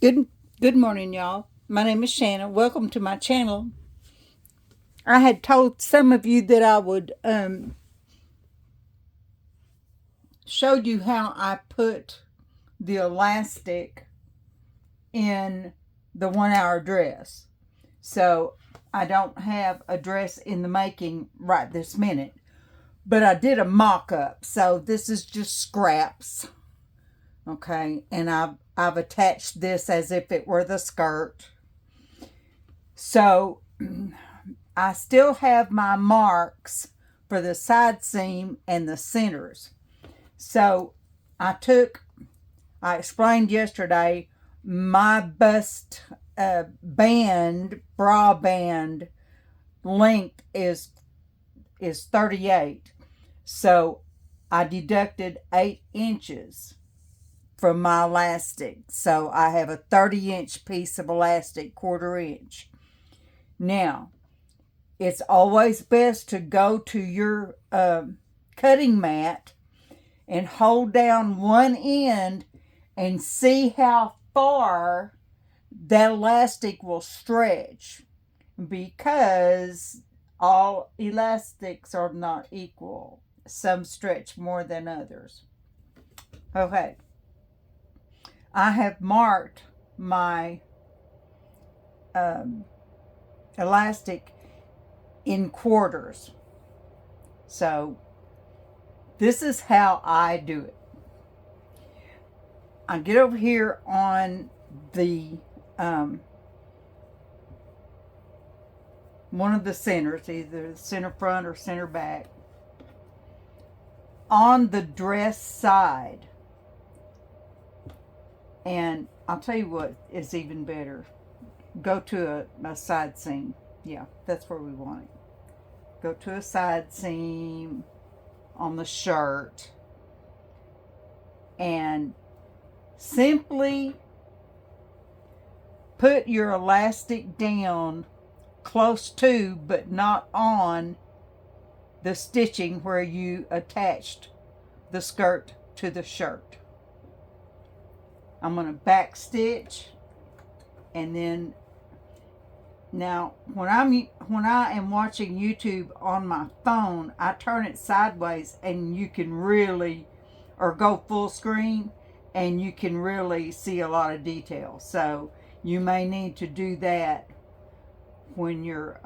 Good good morning, y'all. My name is Shannon. Welcome to my channel. I had told some of you that I would show you how I put the elastic in the 1 hour dress. So I don't have a dress in the making right this minute, but I did a mock-up. So this is just scraps. Okay, and I've attached this as if it were the skirt. So I still have my marks for the side seam and the centers. So I explained yesterday, my bust bra band length is 38. So I deducted 8 inches from my elastic. So I have a 30-inch piece of elastic, 1/4 inch. Now, it's always best to go to your cutting mat and hold down one end and see how far that elastic will stretch, because all elastics are not equal. Some stretch more than others. Okay, I have marked my elastic in quarters. So this is how I do it. I get over here on the one of the centers, either center front or center back, on the dress side. And I'll tell you what is even better. Go to a side seam. Yeah, that's where we want it. Go to a side seam on the shirt and simply put your elastic down close to, but not on, the stitching where you attached the skirt to the shirt. I'm going to back stitch, and then now when I am watching YouTube on my phone, I turn it sideways and you can really, or go full screen, and you can really see a lot of detail. So you may need to do that when you're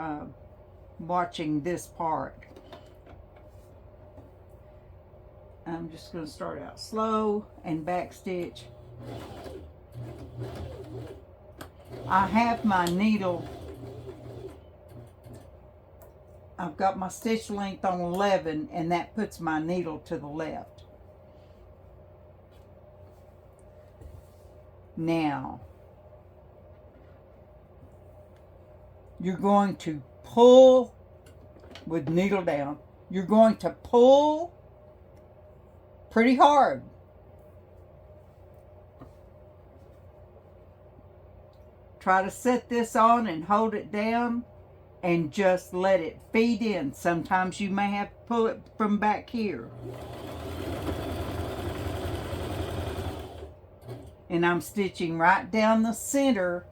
watching this part. I'm just going to start out slow and back stitch. I have my needle, I've got my stitch length on 11, and that puts my needle to the left. Now, you're going to pull with needle down. You're going to pull pretty hard. Try to set this on and hold it down and just let it feed in. Sometimes you may have to pull it from back here. And I'm stitching right down the center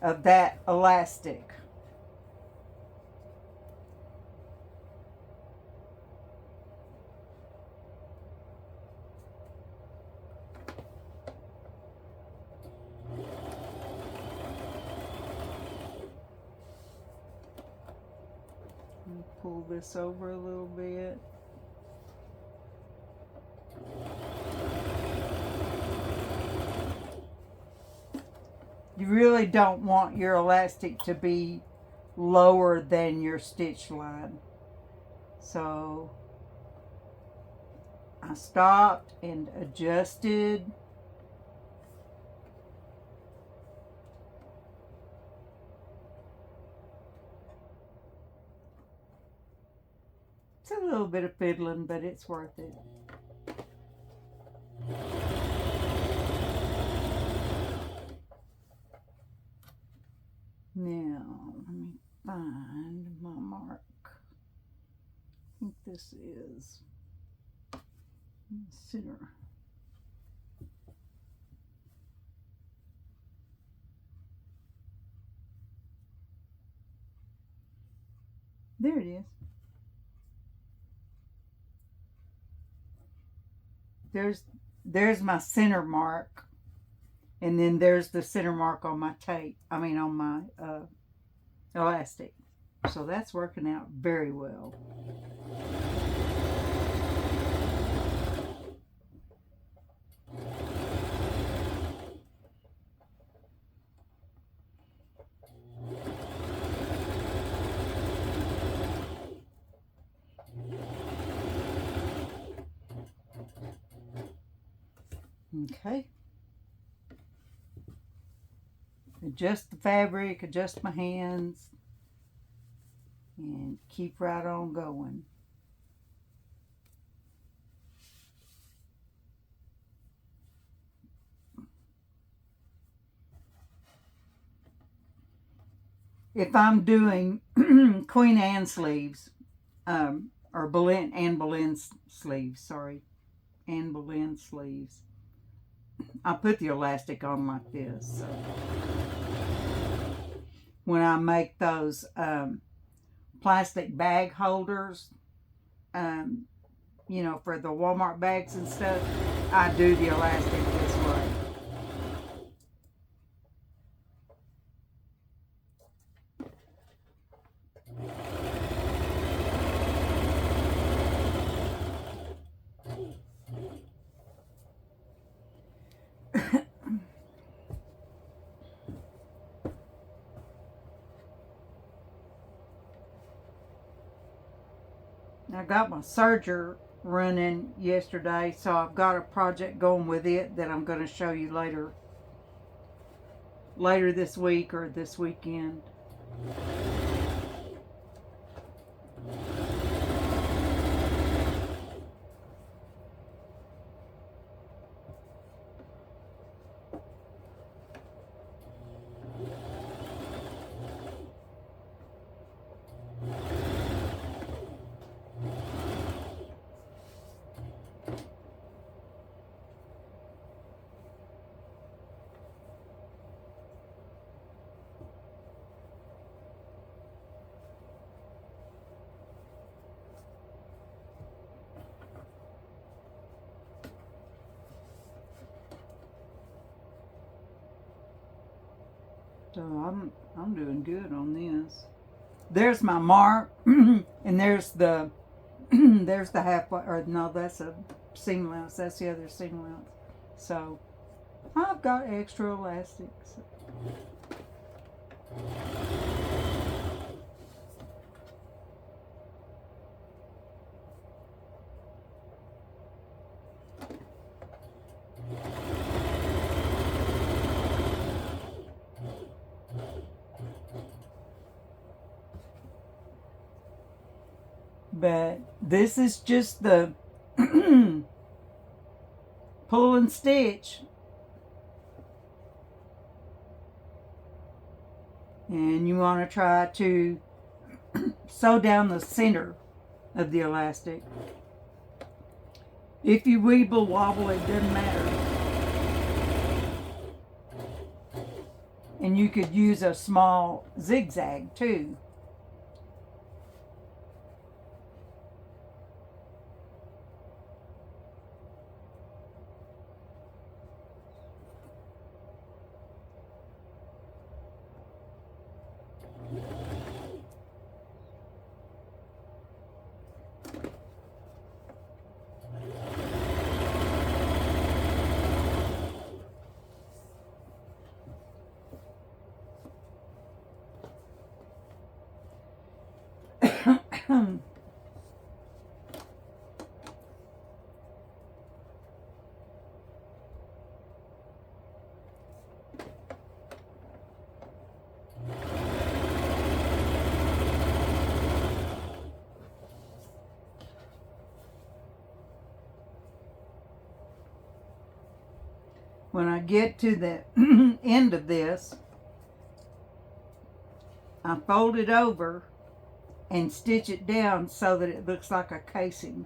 of that elastic. Pull this over a little bit. You really don't want your elastic to be lower than your stitch line. So I stopped and adjusted. It's a little bit of fiddling, but it's worth it. Now, let me find my mark. I think this is center. There it is. There's my center mark, and then there's the center mark on my tape. I mean on my elastic. So that's working out very well. Okay. Adjust the fabric, adjust my hands, and keep right on going. If I'm doing Queen Anne sleeves, or Boleyn sleeves, sorry, Anne Boleyn sleeves, I put the elastic on like this. So when I make those plastic bag holders, you know, for the Walmart bags and stuff, I do the elastic this way. I got my serger running yesterday, so I've got a project going with it that I'm going to show you later this week or this weekend. So I'm doing good on this. There's my mark, and there's the there's the halfway, or no, that's a seam allowance. That's the other seam allowance. So I've got extra elastics. But this is just the pull and stitch. And you want to try to sew down the center of the elastic. If you weeble wobble, it doesn't matter. And you could use a small zigzag too. When I get to the end of this, I fold it over and stitch it down so that it looks like a casing.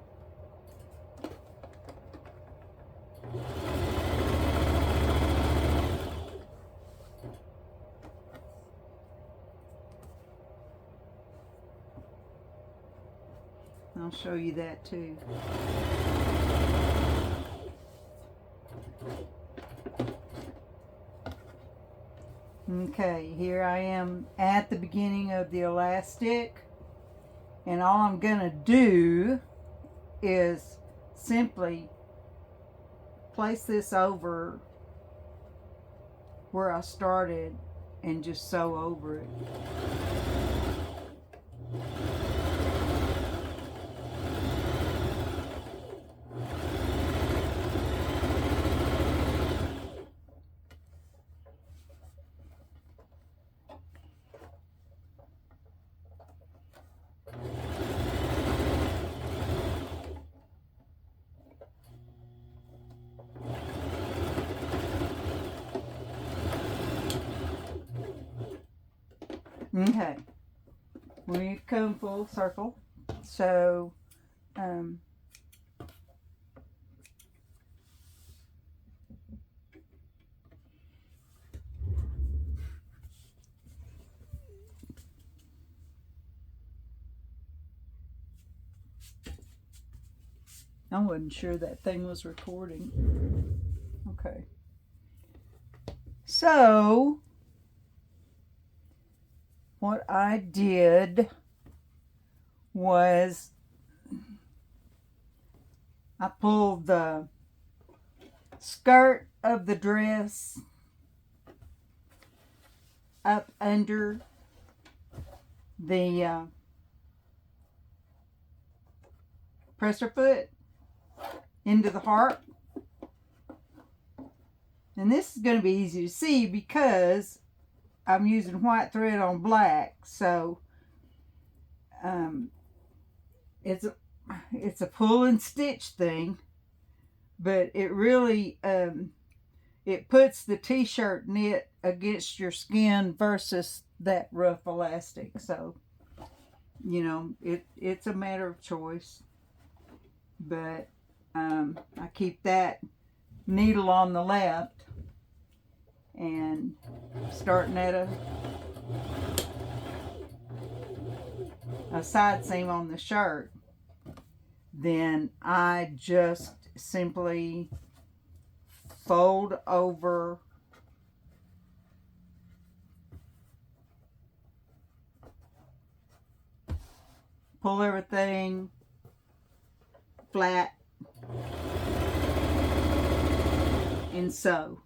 I'll show you that too. Okay, here I am at the beginning of the elastic, and all I'm gonna do is simply place this over where I started and just sew over it. Okay, we've come full circle. So, I wasn't sure that thing was recording. Okay. So, what I did was I pulled the skirt of the dress up under the presser foot into the heart. And this is going to be easy to see because I'm using white thread on black, so it's a pull and stitch thing, but it really it puts the t-shirt knit against your skin versus that rough elastic. So you know, it's a matter of choice, but I keep that needle on the left and starting at a side seam on the shirt, then I just simply fold over pull everything flat and sew.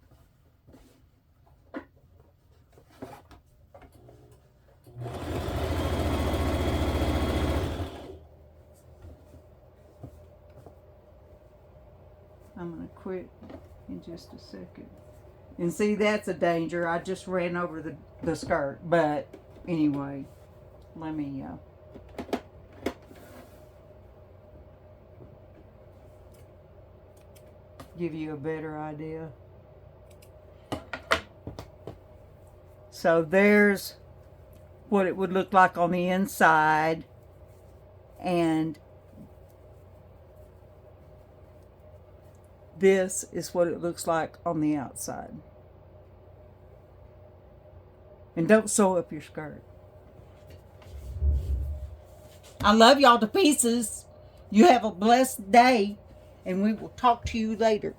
I'm going to quit in just a second. And see, that's a danger. I just ran over the skirt. But anyway, let me give you a better idea. So there's what it would look like on the inside, and this is what it looks like on the outside. And don't sew up your skirt. I love y'all to pieces. You have a blessed day, and we will talk to you later.